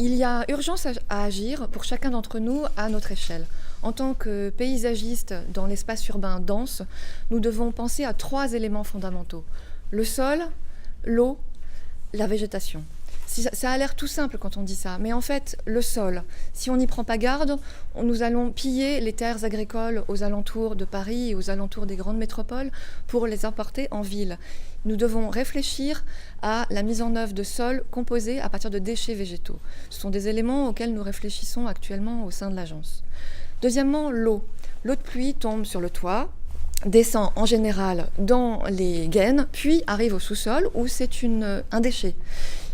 Il y a urgence à agir pour chacun d'entre nous à notre échelle. En tant que paysagistes dans l'espace urbain dense, nous devons penser à 3 éléments fondamentaux. Le sol, l'eau, la végétation. Ça a l'air tout simple quand on dit ça, mais en fait, le sol, si on n'y prend pas garde, nous allons piller les terres agricoles aux alentours de Paris et aux alentours des grandes métropoles pour les importer en ville. Nous devons réfléchir à la mise en œuvre de sols composés à partir de déchets végétaux. Ce sont des éléments auxquels nous réfléchissons actuellement au sein de l'agence. Deuxièmement, l'eau. L'eau de pluie tombe sur le toit, descend en général dans les gaines, puis arrive au sous-sol où c'est un déchet.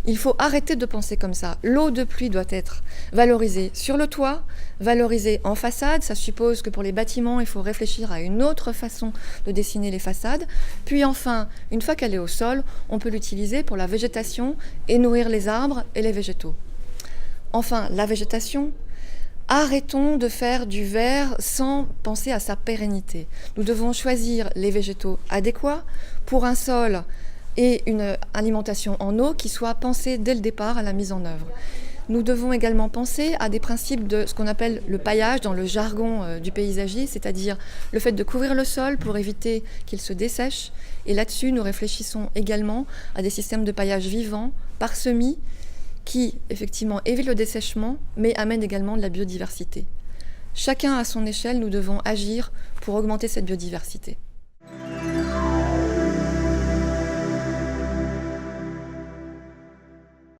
Il faut arrêter de penser comme ça. L'eau de pluie doit être valorisée sur le toit, valorisée en façade. Ça suppose que pour les bâtiments, il faut réfléchir à une autre façon de dessiner les façades. Puis enfin, une fois qu'elle est au sol, on peut l'utiliser pour la végétation et nourrir les arbres et les végétaux. Enfin, la végétation. Arrêtons de faire du vert sans penser à sa pérennité. Nous devons choisir les végétaux adéquats pour un sol et une alimentation en eau qui soit pensée dès le départ à la mise en œuvre. Nous devons également penser à des principes de ce qu'on appelle le paillage dans le jargon du paysagisme, c'est-à-dire le fait de couvrir le sol pour éviter qu'il se dessèche. Et là-dessus, nous réfléchissons également à des systèmes de paillage vivants, parsemis, qui effectivement évitent le dessèchement, mais amènent également de la biodiversité. Chacun à son échelle, nous devons agir pour augmenter cette biodiversité.